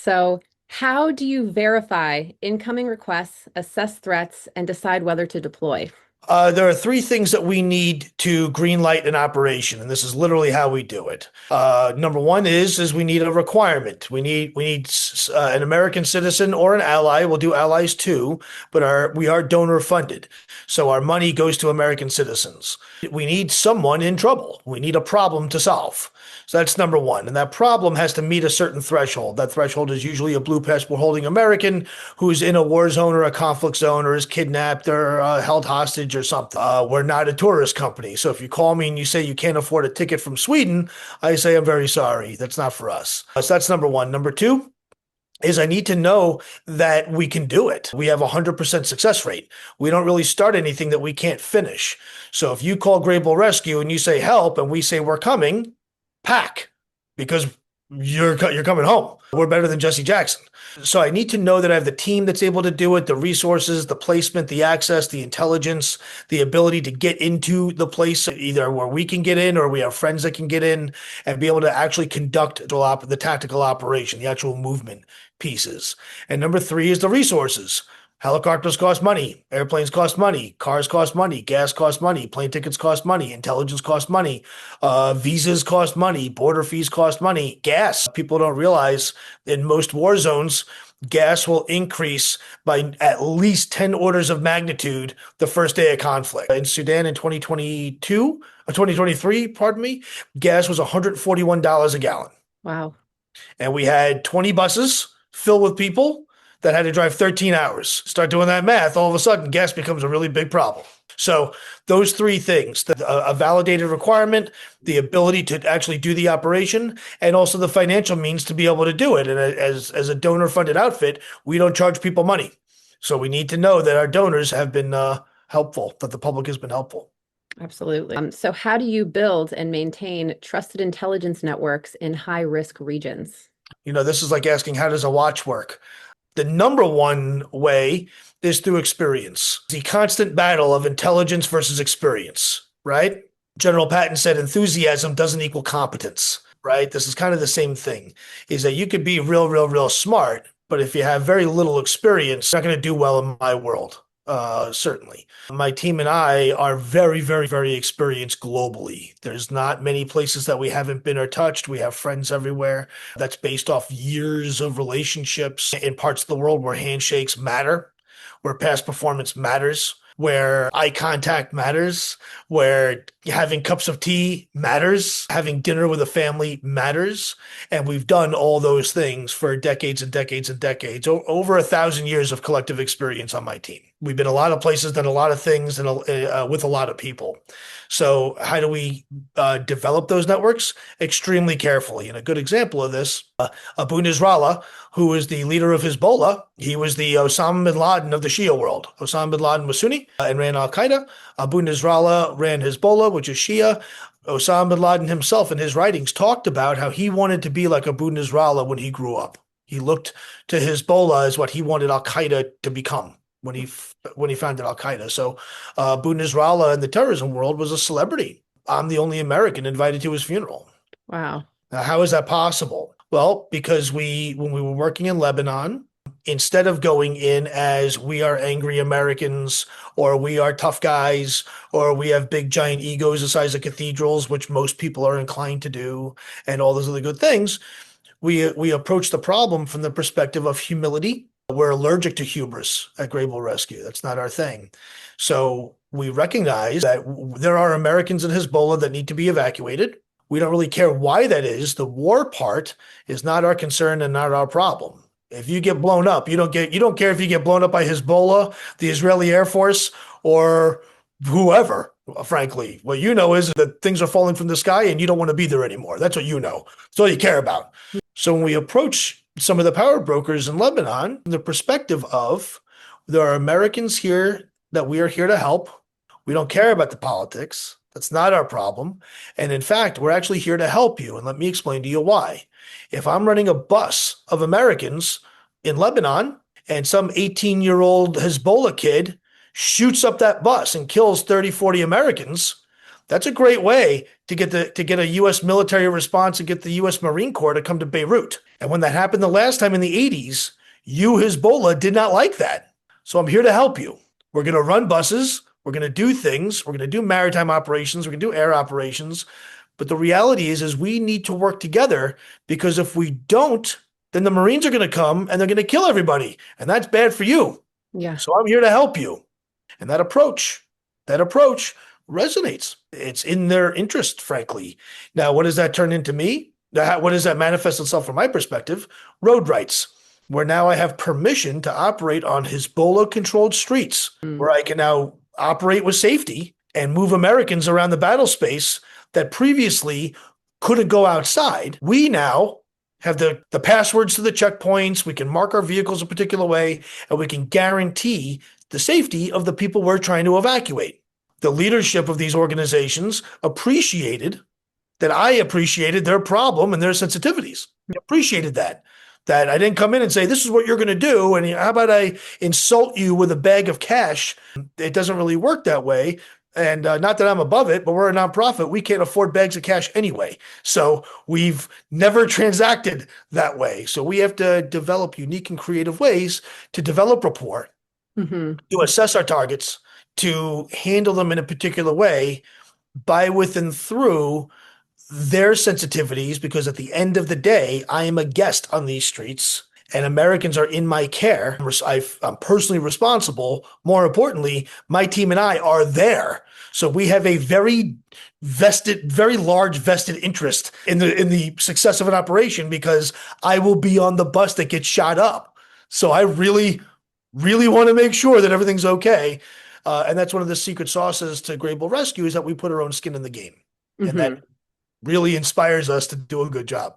So, how do you verify incoming requests, assess threats, and decide whether to deploy? There are three things that we need to greenlight an operation, and this is literally how we do it. Number one is we need a requirement. We need an American citizen or an ally. We'll do allies too, but we are donor funded, so our money goes to American citizens. We need someone in trouble. We need a problem to solve. So that's number one. And that problem has to meet a certain threshold. That threshold is usually a blue passport holding American who's in a war zone or a conflict zone or is kidnapped or held hostage or something. We're not a tourist company. So if you call me and you say you can't afford a ticket from Sweden, I say, I'm very sorry. That's not for us. So that's number one. Number two is I need to know that we can do it. We have a 100% success rate. We don't really start anything that we can't finish. So if you call BERYL Rescue and you say help and we say we're coming, pack, because you're coming home. We're better than Jesse Jackson. So I need to know that I have the team that's able to do it, the resources, the placement, the access, the intelligence, the ability to get into the place either where we can get in or we have friends that can get in and be able to actually conduct the tactical operation, the actual movement pieces. And number three is the resources. Helicopters cost money, airplanes cost money, cars cost money, gas costs money, plane tickets cost money, intelligence cost money, visas cost money, border fees cost money, gas. People don't realize in most war zones, gas will increase by at least 10 orders of magnitude the first day of conflict. In Sudan in 2023, pardon me, gas was $141 a gallon. Wow. And we had 20 buses filled with people that had to drive 13 hours. Start doing that math, all of a sudden gas becomes a really big problem. So those three things, a validated requirement, the ability to actually do the operation, and also the financial means to be able to do it. And as a donor-funded outfit, we don't charge people money. So we need to know that our donors have been helpful, that the public has been helpful. Absolutely. So how do you build and maintain trusted intelligence networks in high-risk regions? This is like asking, how does a watch work? The number one way is through experience. The constant battle of intelligence versus experience, right? General Patton said enthusiasm doesn't equal competence, right? This is kind of the same thing, is that you could be real smart, but if you have very little experience, you're not going to do well in my world. Certainly. My team and I are very experienced globally. There's not many places that we haven't been or touched. We have friends everywhere. That's based off years of relationships in parts of the world where handshakes matter, where past performance matters, where eye contact matters, where having cups of tea matters, having dinner with a family matters. And we've done all those things for decades and decades and decades, over 1,000 years of collective experience on my team. We've been a lot of places, done a lot of things, and with a lot of people. So how do we develop those networks? Extremely carefully. And a good example of this, Abu Nasrallah, who is the leader of Hezbollah, he was the Osama bin Laden of the Shia world. Osama bin Laden was Sunni and ran Al-Qaeda. Abu Nasrallah ran Hezbollah, which is Shia. Osama bin Laden himself in his writings talked about how he wanted to be like Abu Nasrallah when he grew up. He looked to Hezbollah as what he wanted Al-Qaeda to become when he founded Al-Qaeda. So Abu Nasrallah in the terrorism world was a celebrity. I'm the only American invited to his funeral. Wow. Now, how is that possible? Well, because when we were working in Lebanon, instead of going in as we are angry Americans or we are tough guys or we have big giant egos the size of cathedrals, which most people are inclined to do, and all those other good things, we approach the problem from the perspective of humility. We're allergic to hubris at BERYL Rescue. That's not our thing. So we recognize that there are Americans in Hezbollah that need to be evacuated. We don't really care why that is. The war part is not our concern and not our problem. If you get blown up, you don't care if you get blown up by Hezbollah, the Israeli Air Force, or whoever, frankly. What you know is that things are falling from the sky and you don't want to be there anymore. That's what you know. That's all you care about. So when we approach some of the power brokers in Lebanon, from the perspective of there are Americans here that we are here to help. We don't care about the politics. That's not our problem. And in fact, we're actually here to help you. And let me explain to you why. If I'm running a bus of Americans in Lebanon and some 18-year-old Hezbollah kid shoots up that bus and kills 30, 40 Americans, That's a great way to get a U.S. military response and get the U.S. Marine Corps to come to Beirut. And when that happened the last time in the 80s, you, Hezbollah, did not like that. So I'm here to help you. We're going to run buses. We're going to do things. We're going to do maritime operations. We're going to do air operations. But the reality is we need to work together, because if we don't, then the Marines are going to come and they're going to kill everybody. And that's bad for you. Yeah. So I'm here to help you. And that approach resonates. It's in their interest, frankly. Now, what does that turn into me? What does that manifest itself from my perspective? Road rights, where now I have permission to operate on Hezbollah-controlled streets, where I can now operate with safety and move Americans around the battle space that previously couldn't go outside. We now have the passwords to the checkpoints. We can mark our vehicles a particular way, and we can guarantee the safety of the people we're trying to evacuate. The leadership of these organizations appreciated that I appreciated their problem and their sensitivities. I appreciated that I didn't come in and say, this is what you're going to do, and how about I insult you with a bag of cash? It doesn't really work that way. And not that I'm above it, but we're a nonprofit. We can't afford bags of cash anyway. So we've never transacted that way. So we have to develop unique and creative ways to develop rapport, to assess our targets, to handle them in a particular way by, with, and through their sensitivities, because at the end of the day, I am a guest on these streets and Americans are in my care. I'm personally responsible. More importantly, my team and I are there. So we have a very large vested interest in the success of an operation, because I will be on the bus that gets shot up. So I really, really want to make sure that everything's okay. And that's one of the secret sauces to Great Bull Rescue, is that we put our own skin in the game. And that really inspires us to do a good job.